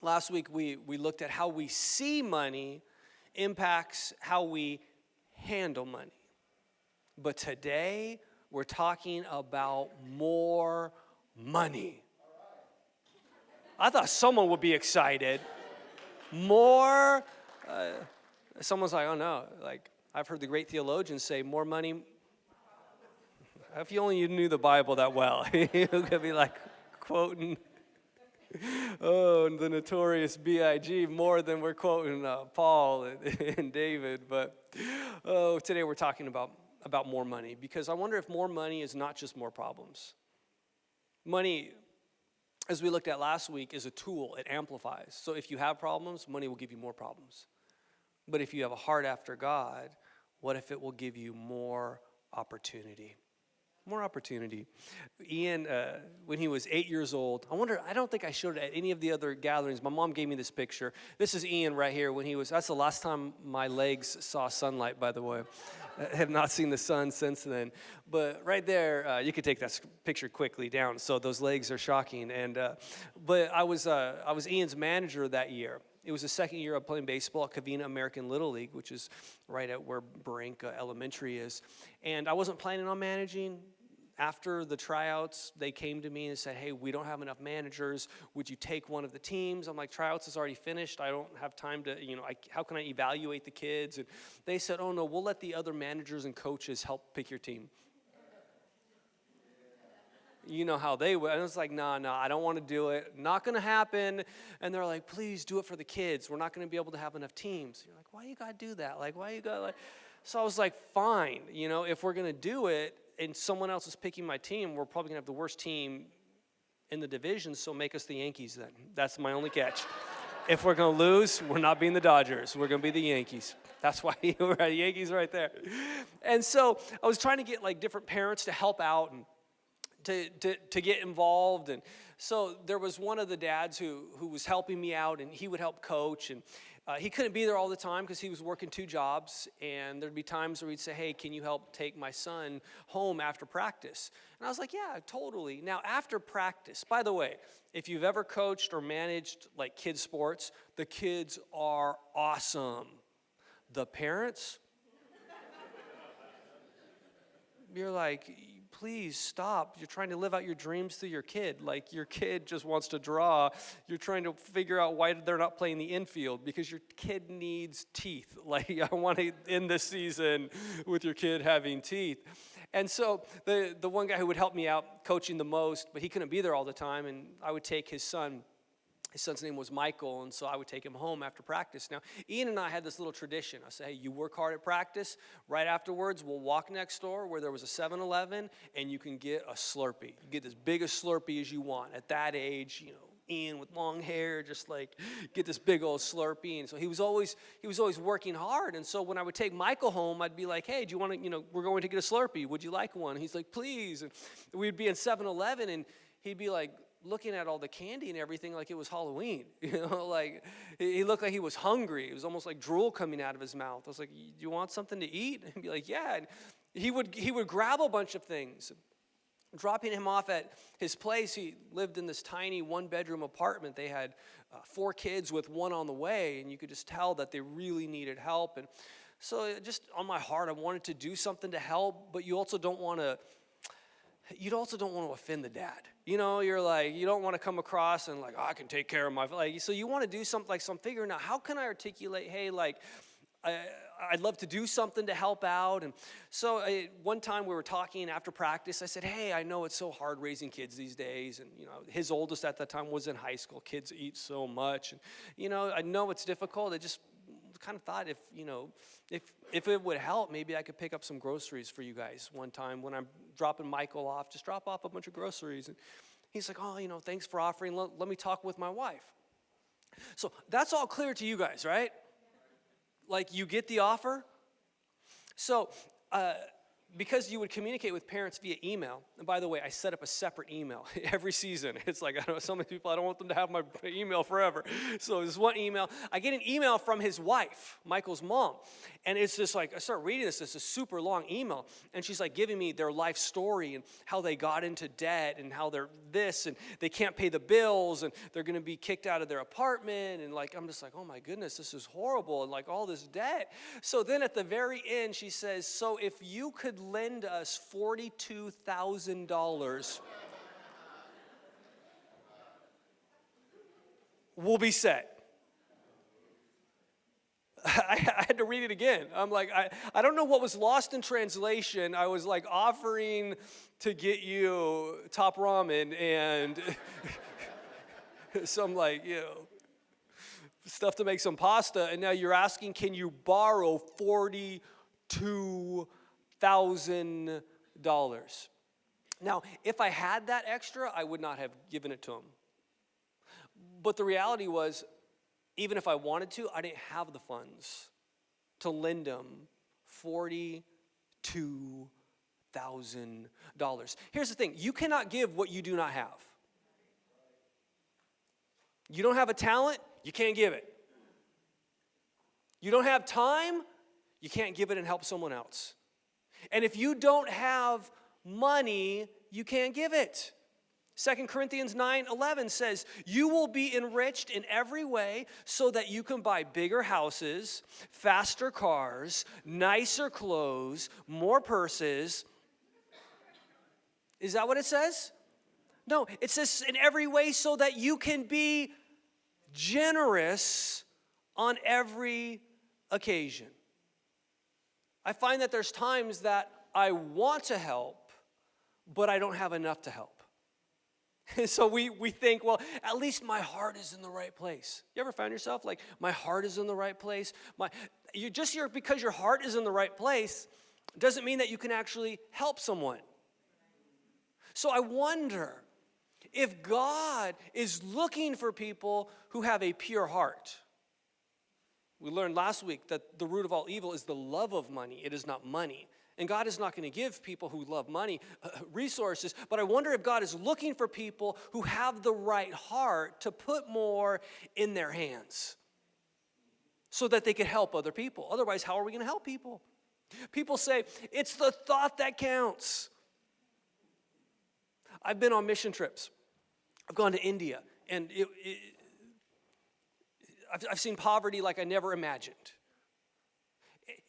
Last week, we looked at how we see money impacts how we handle money. But today, we're talking about more money. I thought someone would be excited. More, someone's like, oh no, like I've heard the great theologians say more money. If you only knew the Bible that well, you could be like quoting, the notorious B.I.G. more than we're quoting Paul and David. But today we're talking about more money, because I wonder if more money is not just more problems. Money, as we looked at last week, is a tool. It amplifies. So if you have problems, money will give you more problems. But if you have a heart after God, what if it will give you more opportunity? More opportunity. Ian, when he was 8 years old, I don't think I showed it at any of the other gatherings. My mom gave me this picture. This is Ian right here that's the last time my legs saw sunlight, by the way. I have not seen the sun since then. But right there, you could take that picture quickly down. So those legs are shocking. But I was Ian's manager that year. It was the second year of playing baseball at Covina American Little League, which is right at where Baranka Elementary is. And I wasn't planning on managing. After the tryouts, they came to me and said, hey, we don't have enough managers. Would you take one of the teams? I'm like, tryouts is already finished. I don't have time to, how can I evaluate the kids? And they said, oh, no, we'll let the other managers and coaches help pick your team. You know how they would. And I was like, no, I don't want to do it. Not going to happen. And they're like, please do it for the kids. We're not going to be able to have enough teams. You're like, why you got to do that? Like, why you got to So I was like, fine. If we're going to do it and someone else is picking my team, we're probably going to have the worst team in the division, so make us the Yankees then. That's my only catch. If we're going to lose, we're not being the Dodgers. We're going to be the Yankees. That's why we're the Yankees right there. And so I was trying to get different parents to help out and to get involved. And so there was one of the dads who was helping me out, and he would help coach. And he couldn't be there all the time because he was working 2 jobs. And there'd be times where he'd say, hey, can you help take my son home after practice? And I was like, yeah, totally. Now, after practice, by the way, if you've ever coached or managed kids sports, the kids are awesome. The parents, you're like, please stop. You're trying to live out your dreams through your kid. Your kid just wants to draw. You're trying to figure out why they're not playing the infield, because your kid needs teeth. I want to end this season with your kid having teeth. And so the one guy who would help me out coaching the most, but he couldn't be there all the time, and I would take his son. His son's name was Michael, and so I would take him home after practice. Now, Ian and I had this little tradition. I said, hey, you work hard at practice. Right afterwards, we'll walk next door where there was a 7-Eleven, and you can get a Slurpee. You get as big a Slurpee as you want. At that age, Ian with long hair, just get this big old Slurpee. And so he was always working hard. And so when I would take Michael home, I'd be like, hey, do you want to, we're going to get a Slurpee. Would you like one? He's like, please. And we'd be in 7-Eleven, and he'd be like, looking at all the candy and everything like it was Halloween. He looked like he was hungry. It was almost like drool coming out of his mouth. I was like, do you want something to eat? And he'd be like, yeah. And he would grab a bunch of things. Dropping him off at his place, he lived in this tiny 1-bedroom apartment. They had 4 kids with 1 on the way, and you could just tell that they really needed help. And so just on my heart, I wanted to do something to help, but you also don't want to offend the dad. You're like, you don't want to come across and I can take care of my, so you want to do something, so I'm figuring out, how can I articulate, hey, I'd love to do something to help out. And so one time we were talking after practice, I said, hey, I know it's so hard raising kids these days. And, his oldest at that time was in high school. Kids eat so much. And, I know it's difficult. I just kind of thought if it would help, maybe I could pick up some groceries for you guys one time when I'm dropping Michael off. Just drop off a bunch of groceries. And he's like, oh, thanks for offering. Let me talk with my wife. So that's all clear to you guys, right? You get the offer? So because you would communicate with parents via email, and by the way, I set up a separate email every season. It's like, I don't know, so many people, I don't want them to have my email forever. So there's one email. I get an email from his wife, Michael's mom, and it's just like, I start reading this. It's a super long email, and she's like giving me their life story and how they got into debt and how they're this, and they can't pay the bills, and they're going to be kicked out of their apartment, and like, I'm just like, oh my goodness, this is horrible, and like all this debt. So then at the very end, she says, so if you could lend us $42,000, we'll be set. I had to read it again. I'm like, I don't know what was lost in translation. I was like offering to get you top ramen and some like, stuff to make some pasta. And now you're asking, can you borrow $42,000? Now, if I had that extra, I would not have given it to him. But the reality was, even if I wanted to, I didn't have the funds to lend him $42,000. Here's the thing. You cannot give what you do not have. You don't have a talent, you can't give it. You don't have time, you can't give it and help someone else. And if you don't have money, you can't give it. 2 Corinthians 9:11 says, you will be enriched in every way so that you can buy bigger houses, faster cars, nicer clothes, more purses. Is that what it says? No, it says in every way so that you can be generous on every occasion. I find that there's times that I want to help, but I don't have enough to help. So we think, well, at least my heart is in the right place. You ever found yourself like, my heart is in the right place? Because your heart is in the right place doesn't mean that you can actually help someone. So I wonder if God is looking for people who have a pure heart. We learned last week that the root of all evil is the love of money. It is not money. And God is not going to give people who love money resources, but I wonder if God is looking for people who have the right heart to put more in their hands so that they could help other people. Otherwise, how are we going to help people? People say, it's the thought that counts. I've been on mission trips. I've gone to India, and I've seen poverty like I never imagined.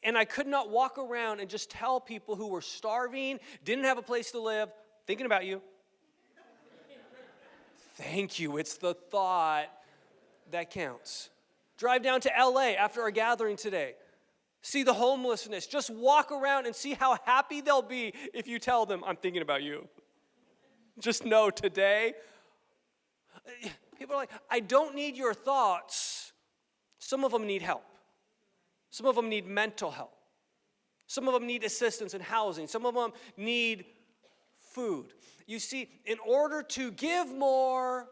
And I could not walk around and just tell people who were starving, didn't have a place to live, thinking about you. Thank you. It's the thought that counts. Drive down to LA after our gathering today. See the homelessness. Just walk around and see how happy they'll be if you tell them, I'm thinking about you. Just know today. People are like, I don't need your thoughts. Some of them need help. Some of them need mental help. Some of them need assistance in housing. Some of them need food. You see, in order to give more,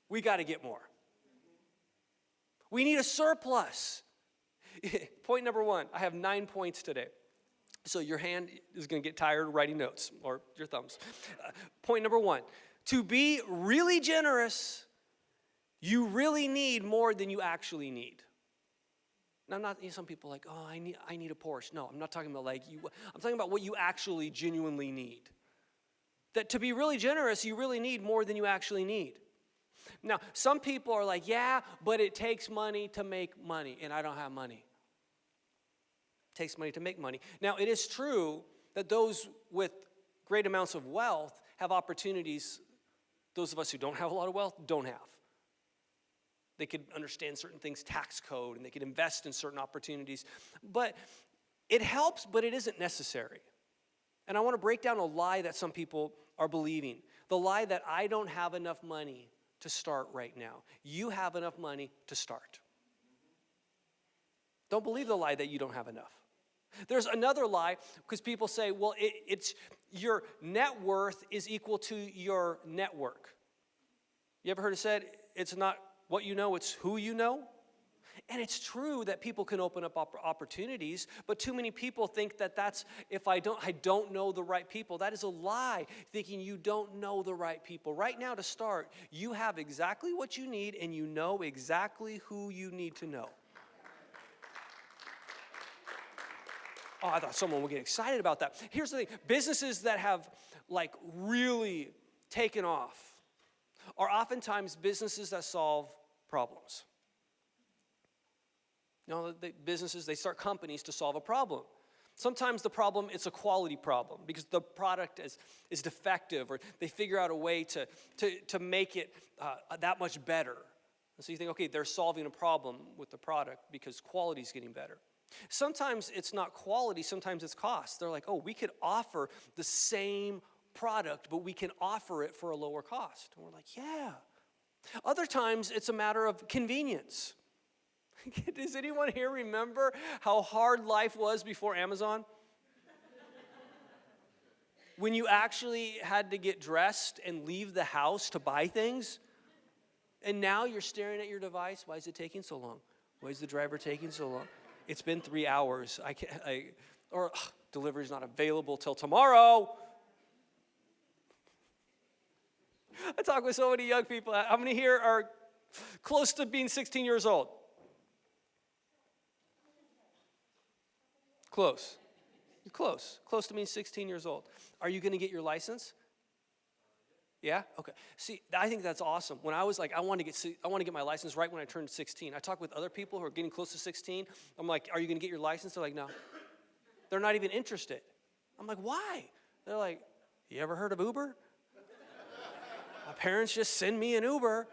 we got to get more. We need a surplus. Point number 1, I have 9 points today. So your hand is going to get tired writing notes, or your thumbs. Point number 1, to be really generous, you really need more than you actually need. Now, I'm not, some people are like, oh, I need a Porsche. No, I'm not talking about like you. I'm talking about what you actually genuinely need. That to be really generous, you really need more than you actually need. Now, some people are like, yeah, but it takes money to make money, and I don't have money. It takes money to make money. Now, it is true that those with great amounts of wealth have opportunities those of us who don't have a lot of wealth don't have. They could understand certain things, tax code, and they could invest in certain opportunities. But it helps, but it isn't necessary. And I want to break down a lie that some people are believing. The lie that I don't have enough money to start right now. You have enough money to start. Don't believe the lie that you don't have enough. There's another lie, because people say, well, it's your net worth is equal to your network. You ever heard it said, it's not what you know, it's who you know? And it's true that people can open up opportunities, but too many people think that that's, if I don't know the right people. That is a lie, thinking you don't know the right people. Right now, to start, you have exactly what you need, and you know exactly who you need to know. Oh, I thought someone would get excited about that. Here's the thing. Businesses that have like really taken off are oftentimes businesses that solve problems. You know, businesses, they start companies to solve a problem. Sometimes the problem, it's a quality problem because the product is defective, or they figure out a way to make it that much better. And so you think, okay, they're solving a problem with the product because quality is getting better. Sometimes it's not quality, sometimes it's cost. They're like, oh, we could offer the same product, but we can offer it for a lower cost. And we're like, yeah. Other times it's a matter of convenience. Does anyone here remember how hard life was before Amazon? When you actually had to get dressed and leave the house to buy things? And now you're staring at your device. Why is it taking so long? Why is the driver taking so long? It's been 3 hours. Delivery's not available till tomorrow. I talk with so many young people. How many here are close to being 16 years old? Close. You're close. Close to being 16 years old. Are you going to get your license? Yeah? Okay. See, I think that's awesome. When I was like, I want to get my license right when I turned 16. I talk with other people who are getting close to 16. I'm like, are you going to get your license? They're like, no. They're not even interested. I'm like, why? They're like, you ever heard of Uber? My parents just send me an Uber.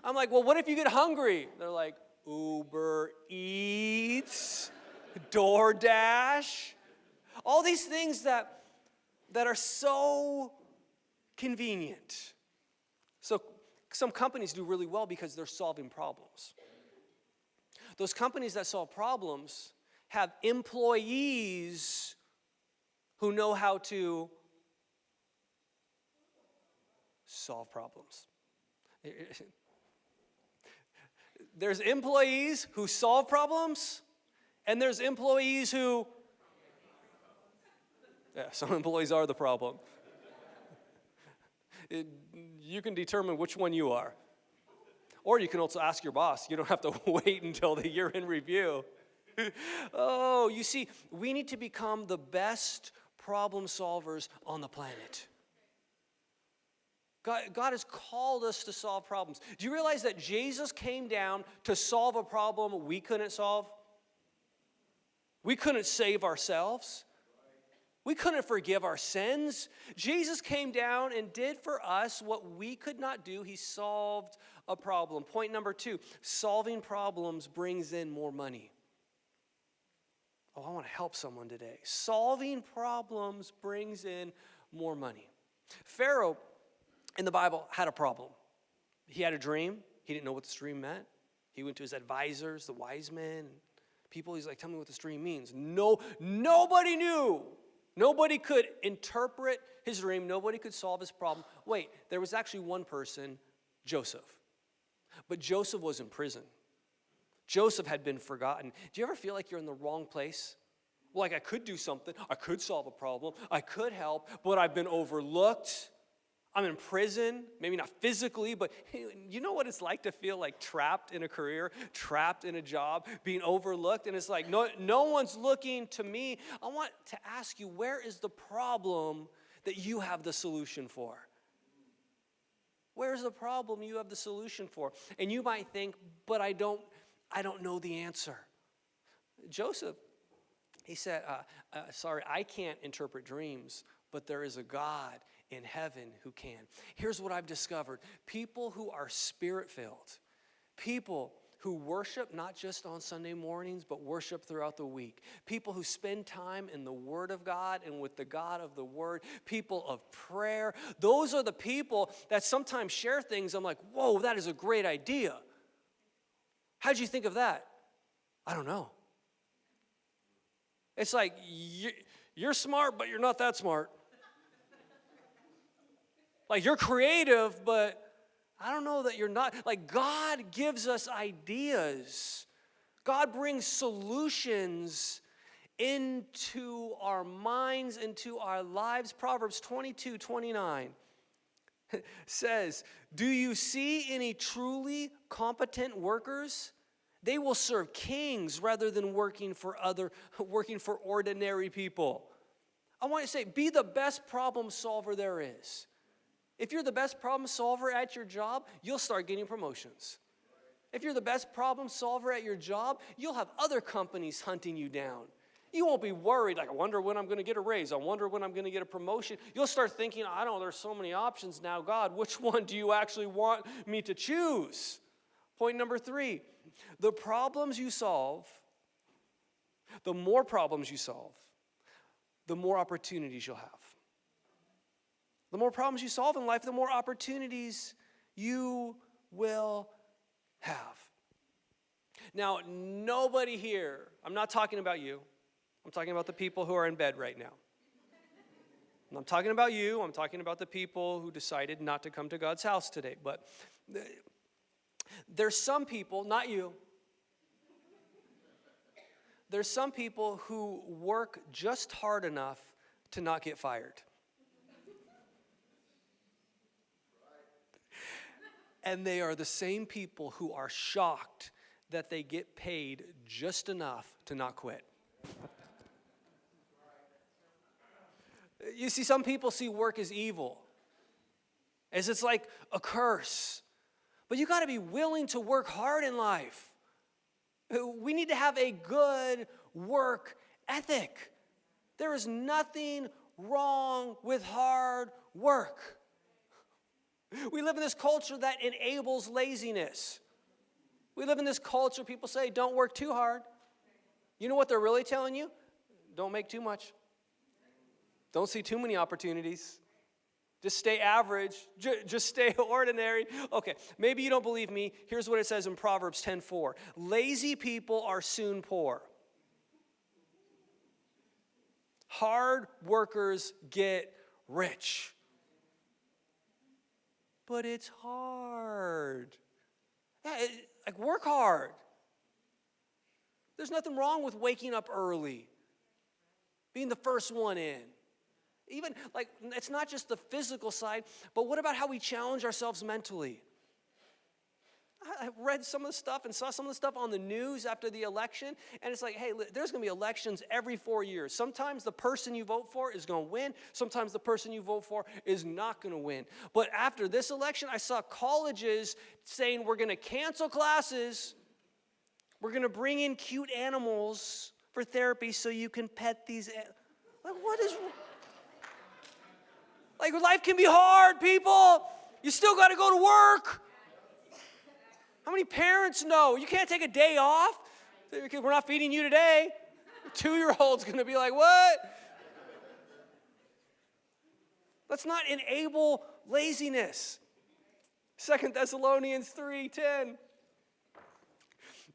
I'm like, well, what if you get hungry? They're like, Uber Eats, DoorDash, all these things that are so convenient. So some companies do really well because they're solving problems. Those companies that solve problems have employees who know how to solve problems. There's employees who solve problems, and there's employees who, some employees are the problem. You can determine which one you are. Or you can also ask your boss. You don't have to wait until the year in review. Oh, you see, we need to become the best problem solvers on the planet. God has called us to solve problems. Do you realize that Jesus came down to solve a problem we couldn't solve? We couldn't save ourselves. We couldn't forgive our sins. Jesus came down and did for us what we could not do. He solved a problem. Point number 2, solving problems brings in more money. Oh, I want to help someone today. Solving problems brings in more money. Pharaoh in the Bible had a problem. He had a dream. He didn't know what this dream meant. He went to his advisors, the wise men, people. He's like, tell me what this dream means. Nobody knew. Nobody could interpret his dream. Nobody could solve his problem. Wait, there was actually one person, Joseph. But Joseph was in prison. Joseph had been forgotten. Do you ever feel like you're in the wrong place? Like, I could do something. I could solve a problem. I could help, but I've been overlooked. I'm in prison, maybe not physically, but you know what it's like to feel like trapped in a career, trapped in a job, being overlooked, and it's like no one's looking to me. I want to ask you, where is the problem that you have the solution for? Where's the problem you have the solution for? And you might think, but I don't know the answer. Joseph, he said, sorry, I can't interpret dreams, but there is a God in heaven who can. Here's what I've discovered. People who are spirit-filled, people who worship not just on Sunday mornings, but worship throughout the week. People who spend time in the Word of God and with the God of the Word. People of prayer. Those are the people that sometimes share things. I'm like, whoa, that is a great idea. How'd you think of that? I don't know. It's like, you're smart, but you're not that smart. Like, you're creative, but I don't know that you're not. Like, God gives us ideas God brings solutions into our minds, into our lives. Proverbs 22:29 says, "Do you see any truly competent workers? They will serve kings rather than working for ordinary people." I want to say, be the best problem solver there is. If you're the best problem solver at your job, you'll start getting promotions. If you're the best problem solver at your job, you'll have other companies hunting you down. You won't be worried, like, I wonder when I'm going to get a raise. I wonder when I'm going to get a promotion. You'll start thinking, I don't know, there's so many options now. God, which one do you actually want me to choose? Point number 3, the problems you solve, the more problems you solve, the more opportunities you'll have. The more problems you solve in life, the more opportunities you will have. Now, nobody here, I'm not talking about you. I'm talking about the people who are in bed right now. I'm talking about you. I'm talking about the people who decided not to come to God's house today. But there's some people, not you, there's some people who work just hard enough to not get fired. And they are the same people who are shocked that they get paid just enough to not quit. You see, some people see work as evil, as it's like a curse. But you got to be willing to work hard in life. We need to have a good work ethic. There is nothing wrong with hard work. We live in this culture that enables laziness. We live in this culture, people say, don't work too hard. You know what they're really telling you? Don't make too much. Don't see too many opportunities. Just stay average. Just stay ordinary. Okay, maybe you don't believe me. Here's what it says in Proverbs 10:4. Lazy people are soon poor. Hard workers get rich. But it's hard. Like, work hard. There's nothing wrong with waking up early, being the first one in. Even, like, it's not just the physical side, but what about how we challenge ourselves mentally? I read some of the stuff and saw some of the stuff on the news after the election, and it's like, hey, there's going to be elections every 4 years. Sometimes the person you vote for is going to win. Sometimes the person you vote for is not going to win. But after this election, I saw colleges saying we're going to cancel classes. We're going to bring in cute animals for therapy so you can pet these. Like, what is... Like, life can be hard, people. You still got to go to work. How many parents know you can't take a day off? We're not feeding you today. A 2-year-old's going to be like, what? Let's not enable laziness. 2 Thessalonians 3:10.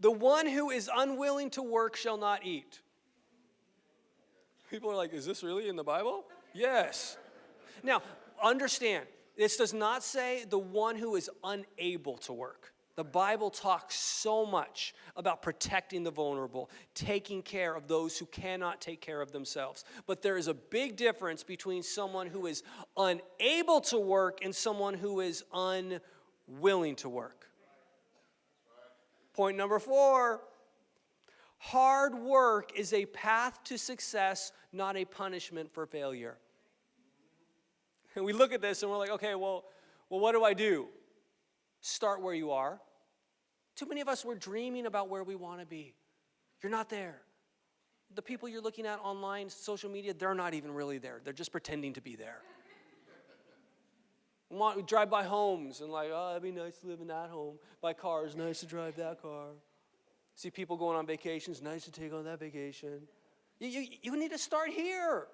The one who is unwilling to work shall not eat. People are like, is this really in the Bible? Yes. Now, understand, this does not say the one who is unable to work. The Bible talks so much about protecting the vulnerable, taking care of those who cannot take care of themselves. But there is a big difference between someone who is unable to work and someone who is unwilling to work. Point number 4, hard work is a path to success, not a punishment for failure. And we look at this and we're like, okay, well, what do I do? Start where you are. Too many of us, we're dreaming about where we want to be. You're not there. The people you're looking at online, social media, they're not even really there. They're just pretending to be there. We drive by homes and like, oh, it'd be nice to live in that home. Buy cars, nice to drive that car. See people going on vacations, nice to take on that vacation. You need to start here.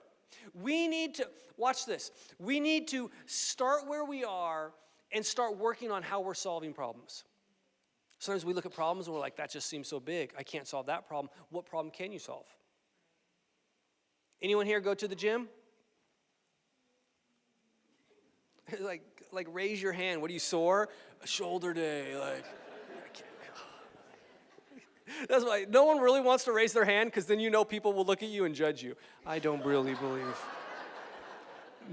We need to, watch this, we need to start where we are and start working on how we're solving problems. Sometimes we look at problems and we're like, that just seems so big. I can't solve that problem. What problem can you solve? Anyone here go to the gym? like raise your hand. What are you, sore? A shoulder day. Like, That's why no one really wants to raise their hand, because then you know people will look at you and judge you. I don't really believe.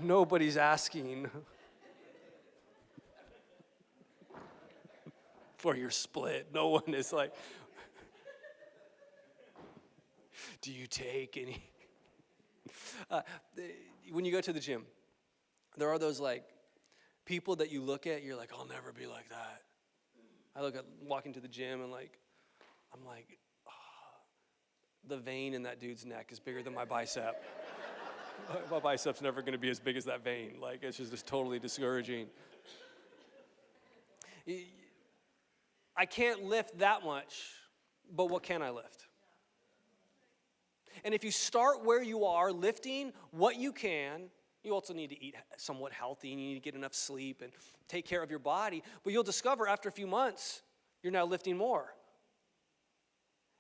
Nobody's asking for your split. No one is like, do you take any? When you go to the gym, there are those like people that you look at, you're like, I'll never be like that. I look at walking to the gym and like, I'm like, oh, the vein in that dude's neck is bigger than my bicep. My bicep's never going to be as big as that vein. Like, it's just totally discouraging. I can't lift that much, but what can I lift? And if you start where you are, lifting what you can, you also need to eat somewhat healthy, and you need to get enough sleep and take care of your body. But you'll discover after a few months, you're now lifting more.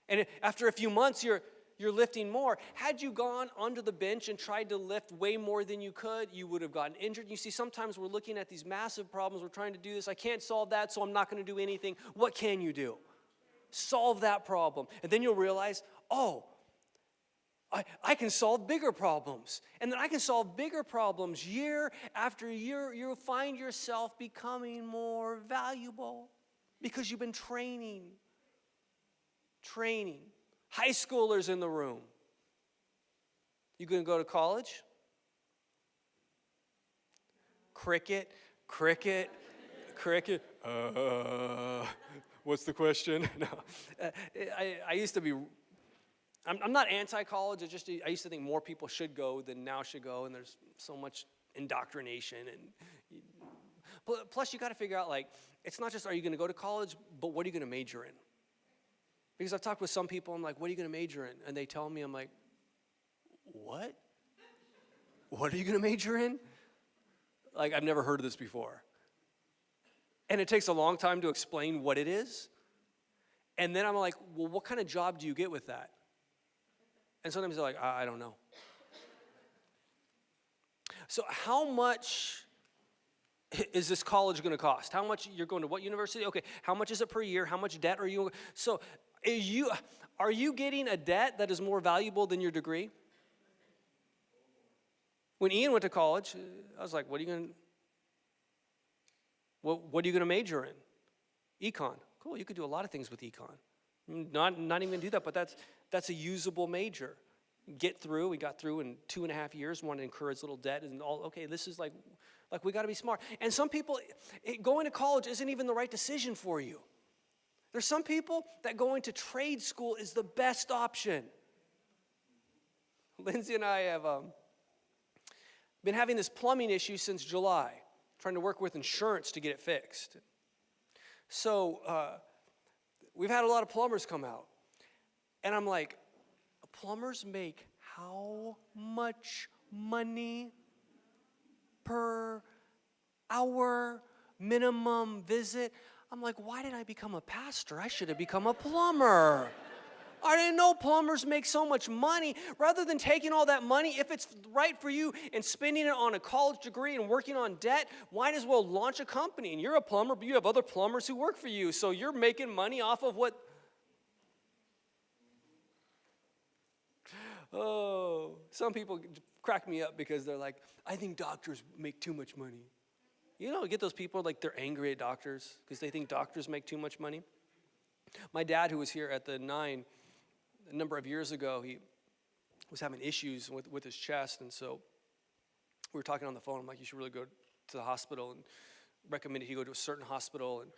And after a few months, you're lifting more. Had you gone onto the bench and tried to lift way more than you could, you would have gotten injured. You see, sometimes we're looking at these massive problems. We're trying to do this. I can't solve that, so I'm not going to do anything. What can you do? Solve that problem. And then you'll realize, oh, I can solve bigger problems. And then I can solve bigger problems year after year. You'll find yourself becoming more valuable because you've been training. High schoolers in the room. You going to go to college? Cricket. What's the question? No. I used to be... I'm not anti-college. I used to think more people should go than now should go, and there's so much indoctrination. And plus, you got to figure out, like, it's not just are you going to go to college, but what are you going to major in? Because I've talked with some people, I'm like, what are you going to major in? And they tell me, I'm like, what? What are you going to major in? Like, I've never heard of this before. And it takes a long time to explain what it is. And then I'm like, well, what kind of job do you get with that? And sometimes they're like, I don't know. So how much is this college going to cost? How much, you're going to what university? Okay, how much is it per year? How much debt are you? So are you getting a debt that is more valuable than your degree? When Ian went to college, I was like, what are you going to major in? Econ. Cool, you could do a lot of things with econ. Not even gonna do that, but that's a usable major. Get through. We got through in 2.5 years. Want to encourage little debt and all. Okay, this is like we got to be smart. And some people, going to college isn't even the right decision for you. There's some people that going to trade school is the best option. Lindsay and I have been having this plumbing issue since July, trying to work with insurance to get it fixed. So we've had a lot of plumbers come out. And I'm like, plumbers make how much money per hour minimum visit? I'm like, why did I become a pastor? I should have become a plumber. I didn't know plumbers make so much money. Rather than taking all that money, if it's right for you, and spending it on a college degree and working on debt, might as well launch a company. And you're a plumber, but you have other plumbers who work for you. So you're making money off of what... Oh, some people crack me up because they're like, I think doctors make too much money. You know, get those people like they're angry at doctors because they think doctors make too much money. My dad, who was here at the 9 a number of years ago, he was having issues with his chest, and so we were talking on the phone. I'm like, you should really go to the hospital, and recommended he go to a certain hospital, and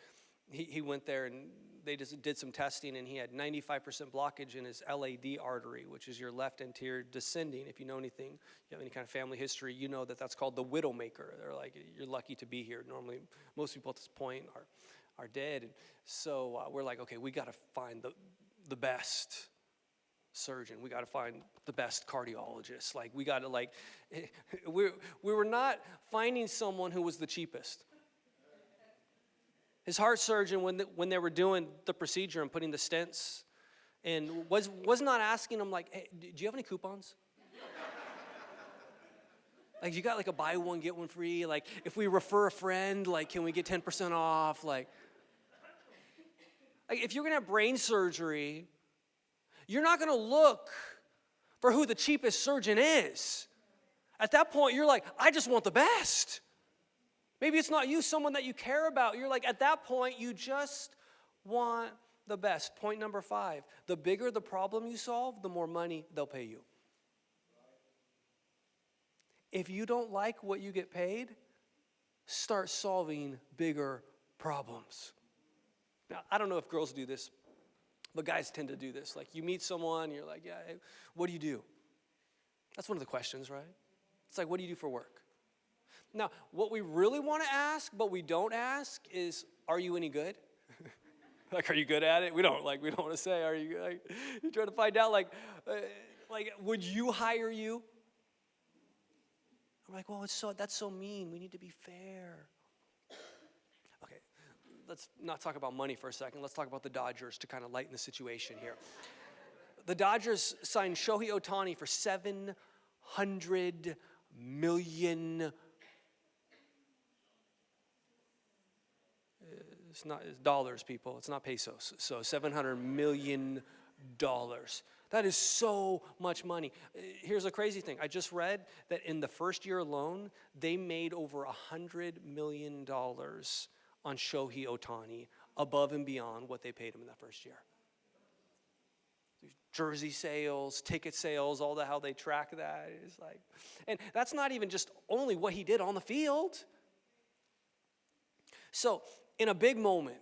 he went there, and they just did some testing, and he had 95% blockage in his LAD artery, which is your left anterior descending. If you know anything, you have any kind of family history, you know that's called the widowmaker. They're like, you're lucky to be here. Normally, most people at this point are dead. And so we're like, okay, we got to find the best surgeon. We got to find the best cardiologist. Like, we got to we were not finding someone who was the cheapest. His heart surgeon, when they were doing the procedure and putting the stents, and was not asking him, like, hey, do you have any coupons? Like, you got like a buy one, get one free? Like, if we refer a friend, like, can we get 10% off? Like, Like if you're going to have brain surgery, you're not going to look for who the cheapest surgeon is. At that point, you're like, I just want the best. Maybe it's not you, someone that you care about. You're like, at that point, you just want the best. Point number 5, the bigger the problem you solve, the more money they'll pay you. If you don't like what you get paid, start solving bigger problems. Now, I don't know if girls do this, but guys tend to do this. Like you meet someone, you're like, yeah, hey, what do you do? That's one of the questions, right? It's like, what do you do for work? Now, what we really want to ask, but we don't ask is, are you any good? Like, are you good at it? We don't want to say, are you good? Like, you try to find out, like, would you hire you? I'm like, well, that's so mean. We need to be fair. Okay, let's not talk about money for a second. Let's talk about the Dodgers to kind of lighten the situation here. The Dodgers signed Shohei Ohtani for $700 million. It's dollars, people. It's not pesos. So $700 million. That is so much money. Here's a crazy thing. I just read that in the first year alone, they made over $100 million on Shohei Ohtani, above and beyond what they paid him in that first year. Jersey sales, ticket sales, all how they track that. It's like, and that's not even just only what he did on the field. So, in a big moment,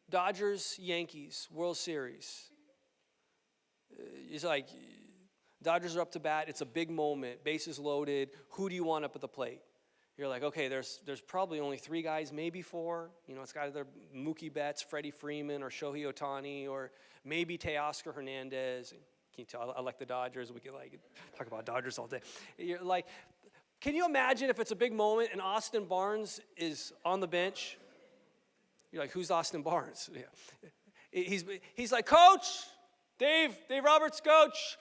Dodgers, Yankees, World Series. It's like, Dodgers are up to bat. It's a big moment. Bases loaded. Who do you want up at the plate? You're like, okay, there's probably only 3 guys, maybe 4. You know, it's got either Mookie Betts, Freddie Freeman, or Shohei Ohtani, or maybe Teoscar Hernandez. Can you tell? I like the Dodgers. We can talk about Dodgers all day. You're like, can you imagine if it's a big moment and Austin Barnes is on the bench? You're like, who's Austin Barnes? Yeah. He's like, Coach, Dave Roberts, Coach,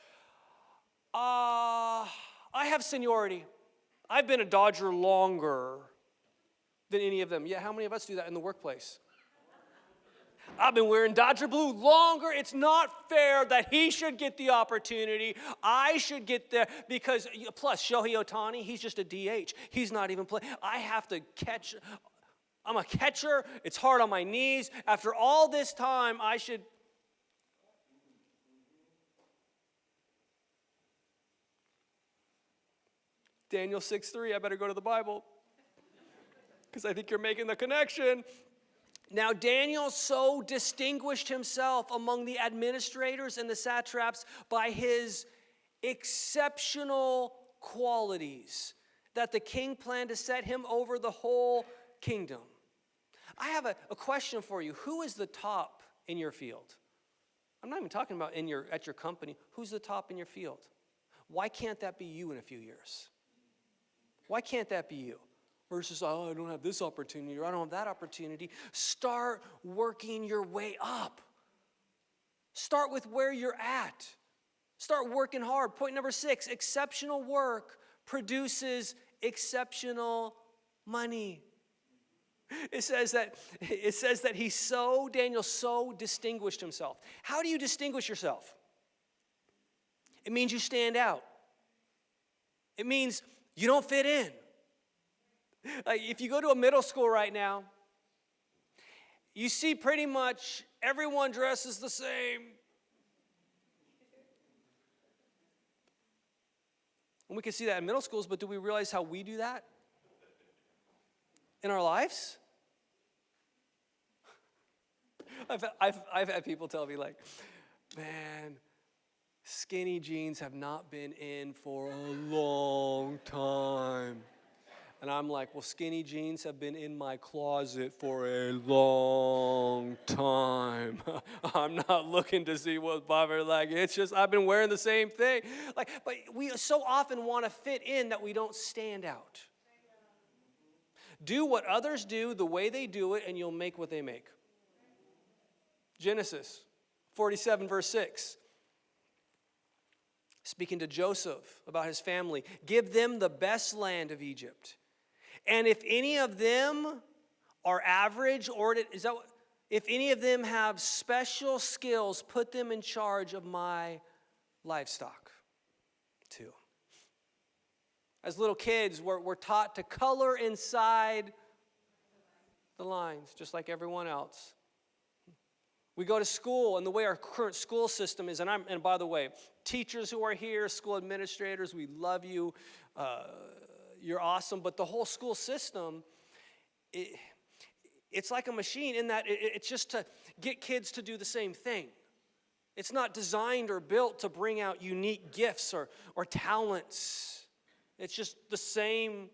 I have seniority. I've been a Dodger longer than any of them. Yeah, how many of us do that in the workplace? I've been wearing Dodger blue longer. It's not fair that he should get the opportunity. I should get there because, plus Shohei Ohtani, he's just a DH. He's not even playing. I have to catch. I'm a catcher. It's hard on my knees. After all this time, I should. Daniel 6:3, I better go to the Bible because I think you're making the connection. Now Daniel so distinguished himself among the administrators and the satraps by his exceptional qualities that the king planned to set him over the whole kingdom. I have a question for you. Who is the top in your field? I'm not even talking about at your company. Who's the top in your field? Why can't that be you in a few years? Why can't that be you? Versus, oh, I don't have this opportunity or I don't have that opportunity. Start working your way up. Start with where you're at. Start working hard. Point number 6, exceptional work produces exceptional money. It says that Daniel so distinguished himself. How do you distinguish yourself? It means you stand out. It means you don't fit in. Like if you go to a middle school right now, you see pretty much everyone dresses the same. And we can see that in middle schools, but do we realize how we do that in our lives? I've had people tell me like, man, skinny jeans have not been in for a long time. And I'm like, well, skinny jeans have been in my closet for a long time. I'm not looking to see what's bothering. Like, it's just, I've been wearing the same thing. Like, but we so often want to fit in that we don't stand out. Do what others do the way they do it, and you'll make what they make. Genesis 47, verse 6. Speaking to Joseph about his family, give them the best land of Egypt. And if any of them are average, or is that what, If any of them have special skills, put them in charge of my livestock. 2. As little kids, we're taught to color inside the lines, just like everyone else. We go to school, and the way our current school system is, and by the way, teachers who are here, school administrators, we love you. You're awesome. But the whole school system, it's like a machine in that it's just to get kids to do the same thing. It's not designed or built to bring out unique gifts or talents. It's just the same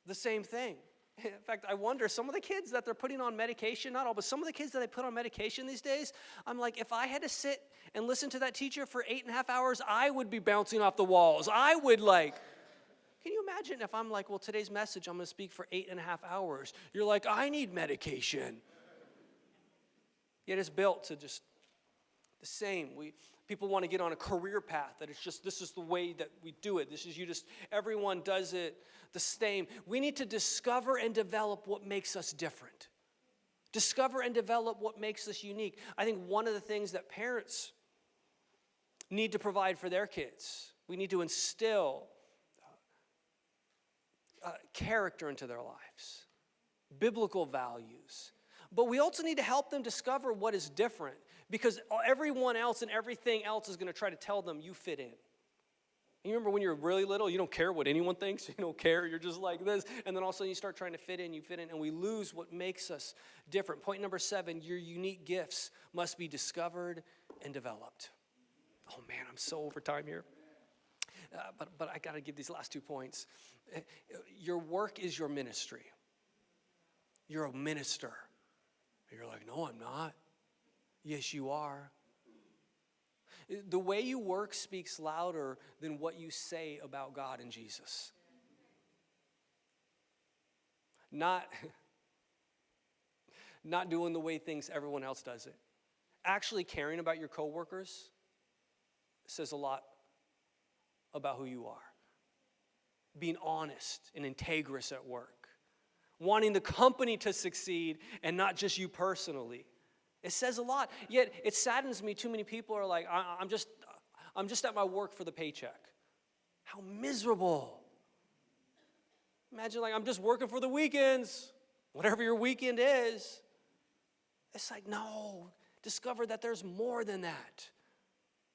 thing. In fact, I wonder, some of the kids that they're putting on medication, not all, but some of the kids that they put on medication these days, I'm like, if I had to sit and listen to that teacher for 8.5 hours, I would be bouncing off the walls. I would can you imagine if I'm like, well, today's message, I'm going to speak for 8.5 hours. You're like, I need medication. Yet it's built to just the same. People want to get on a career path that it's just, this is the way that we do it. Everyone does it the same. We need to discover and develop what makes us different. Discover and develop what makes us unique. I think one of the things that parents need to provide for their kids, we need to instill character into their lives, biblical values. But we also need to help them discover what is different, because everyone else and everything else is going to try to tell them you fit in. You remember when you're really little, you don't care what anyone thinks. You don't care. You're just like this. And then all of a sudden you start trying to fit in, and we lose what makes us different. Point number 7, your unique gifts must be discovered and developed. Oh man, I'm so over time here. But I got to give these last 2 points. Your work is your ministry. You're a minister. You're like, no, I'm not. Yes, you are. The way you work speaks louder than what you say about God and Jesus. Not doing the way everyone else does it. Actually caring about your coworkers says a lot about who you are. Being honest and integrous at work. Wanting the company to succeed and not just you personally. It says a lot. Yet it saddens me. Too many people are like, I'm just at my work for the paycheck. How miserable. Imagine I'm just working for the weekends. Whatever your weekend is. It's like, no. Discover that there's more than that.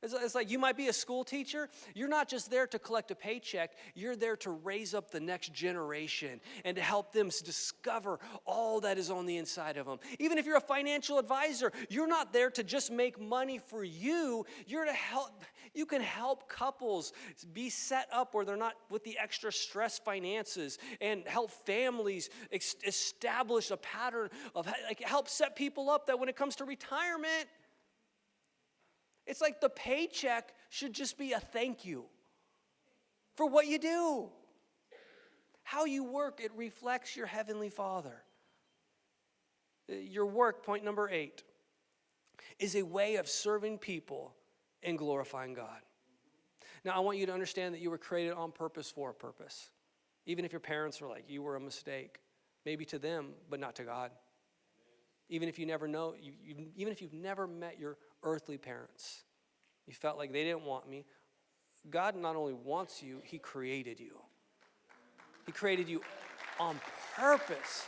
It's like you might be a school teacher. You're not just there to collect a paycheck. You're there to raise up the next generation and to help them discover all that is on the inside of them. Even if you're a financial advisor, you're not there to just make money for you. You're to help. You can help couples be set up where they're not with the extra stress finances, and help families establish a pattern of help set people up that when it comes to retirement, it's like the paycheck should just be a thank you for what you do. How you work, it reflects your heavenly Father. Your work, point number 8, is a way of serving people and glorifying God. Now, I want you to understand that you were created on purpose for a purpose. Even if your parents were like, you were a mistake, maybe to them, but not to God. Even if you never know, even if you've never met your earthly parents, you felt like they didn't want me. God not only wants you, He created you. He created you on purpose.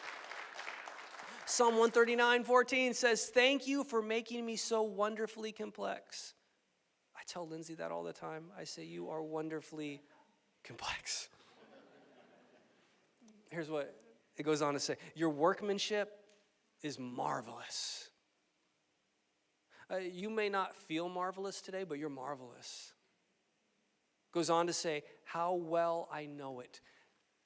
Psalm 139:14 says, "Thank you for making me so wonderfully complex." I tell Lindsay that all the time. I say, you are wonderfully complex. Here's what it goes on to say. Your workmanship is marvelous. You may not feel marvelous today, but you're marvelous. Goes on to say, how well I know it.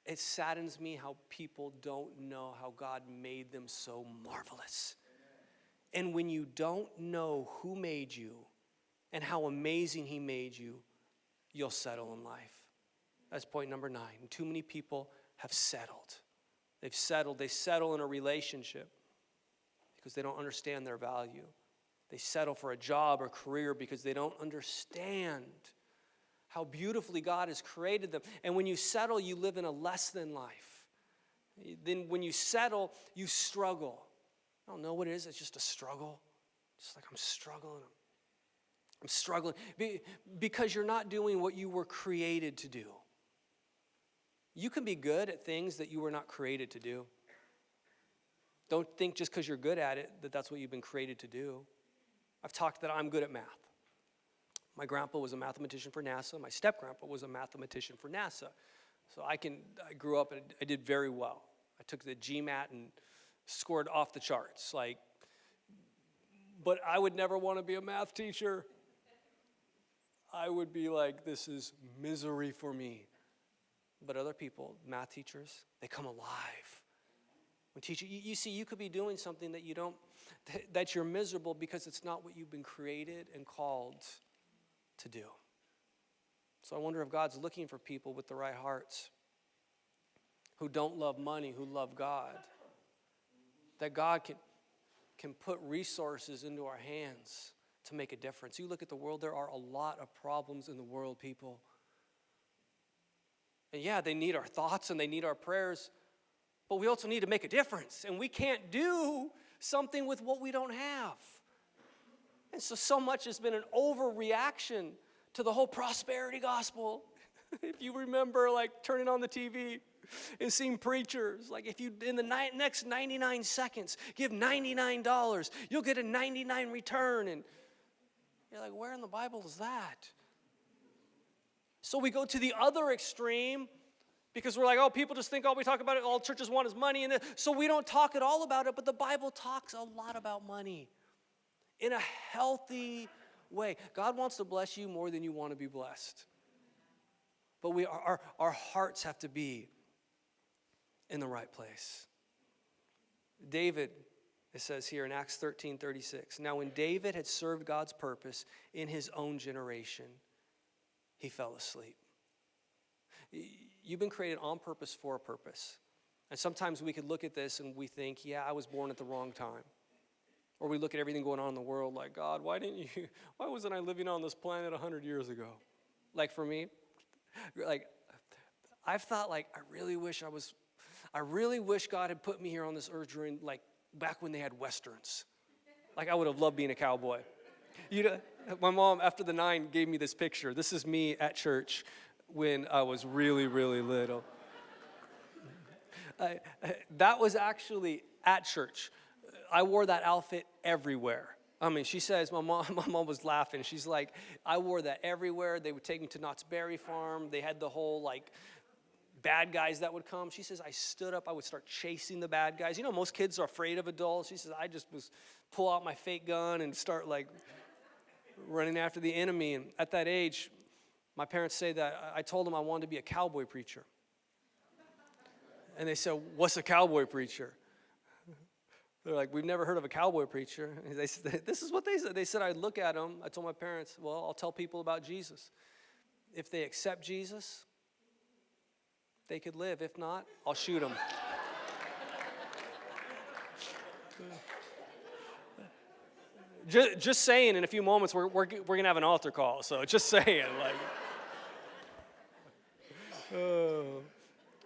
It saddens me how people don't know how God made them so marvelous. And when you don't know who made you and how amazing He made you, you'll settle in life. That's point number 9. Too many people have settled. They settle in a relationship because they don't understand their value. They settle for a job or career because they don't understand how beautifully God has created them. And when you settle, you live in a less than life. Then when you settle, you struggle. I don't know what it is. It's just a struggle. Just like I'm struggling. I'm struggling because you're not doing what you were created to do. You can be good at things that you were not created to do. Don't think just because you're good at it that that's what you've been created to do. I've talked that I'm good at math. My grandpa was a mathematician for NASA. My step-grandpa was a mathematician for NASA. So I grew up and I did very well. I took the GMAT and scored off the charts. But I would never want to be a math teacher. I would be like, this is misery for me. But other people, math teachers, they come alive. When you see, you could be doing something that you're miserable because it's not what you've been created and called to do. So I wonder if God's looking for people with the right hearts, who don't love money, who love God. That God can put resources into our hands to make a difference. You look at the world, there are a lot of problems in the world, people. And yeah, they need our thoughts and they need our prayers, but we also need to make a difference. And we can't do something with what we don't have. And so much has been an overreaction to the whole prosperity gospel. If you remember, turning on the TV and seeing preachers, if you, in the next 99 seconds, give $99, you'll get a 99 return. And you're like, where in the Bible is that? So we go to the other extreme because we're like, oh, people just think all we talk about it, all churches want is money. And so we don't talk at all about it, but the Bible talks a lot about money in a healthy way. God wants to bless you more than you want to be blessed. But our hearts have to be in the right place. David, it says here in Acts 13:36, now when David had served God's purpose in his own generation, he fell asleep. You've been created on purpose for a purpose. And sometimes we could look at this and we think, yeah, I was born at the wrong time. Or we look at everything going on in the world like, God, why wasn't I living on this planet 100 years ago? For me, I've thought I really wish God had put me here on this earth during back when they had Westerns. I would have loved being a cowboy. My mom, after the 9, gave me this picture. This is me at church when I was really, really little. That was actually at church. I wore that outfit everywhere. I mean, she says, my mom was laughing. She's like, I wore that everywhere. They would take me to Knott's Berry Farm. They had the whole, bad guys that would come. She says, I stood up. I would start chasing the bad guys. Most kids are afraid of adults. She says, I just pull out my fake gun and start, running after the enemy. And at that age, my parents say that I told them I wanted to be a cowboy preacher. And they said, what's a cowboy preacher? They're like, we've never heard of a cowboy preacher. And they said, this is what they said. They said, I'd look at them. I told my parents, well, I'll tell people about Jesus. If they accept Jesus, they could live. If not, I'll shoot them. Just saying, in a few moments, we're going to have an altar call. So just saying,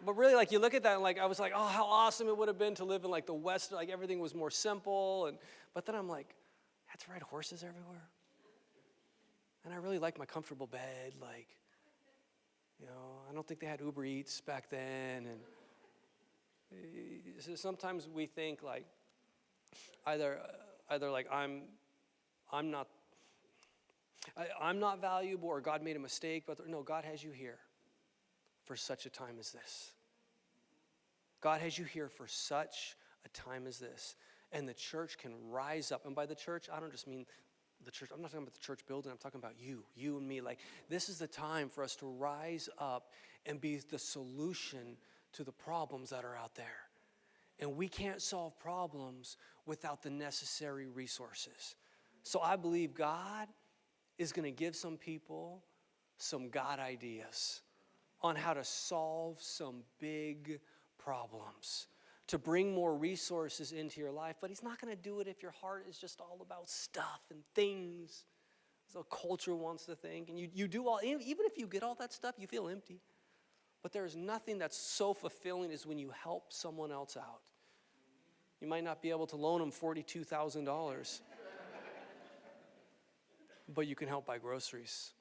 But really, you look at that, and I was like, oh, how awesome it would have been to live in the West. Everything was more simple. But then I'm like, I had to ride horses everywhere. And I really liked my comfortable bed. I don't think they had Uber Eats back then. And so sometimes we think either I'm not valuable or God made a mistake. But no, God has you here for such a time as this. God has you here for such a time as this. And the church can rise up. And by the church, I don't just mean the church. I'm not talking about the church building. I'm talking about you and me. This is the time for us to rise up and be the solution to the problems that are out there. And we can't solve problems without the necessary resources. So I believe God is going to give some people some God ideas on how to solve some big problems, to bring more resources into your life. But he's not going to do it if your heart is just all about stuff and things. So culture wants to think. And you do all, even if you get all that stuff, you feel empty. But there's nothing that's so fulfilling as when you help someone else out. You might not be able to loan them $42,000, but you can help buy groceries.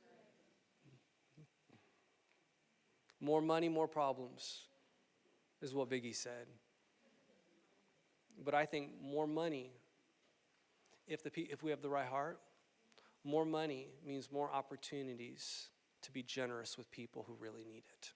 More money, more problems, is what Biggie said. But I think more money, if we have the right heart, more money means more opportunities to be generous with people who really need it.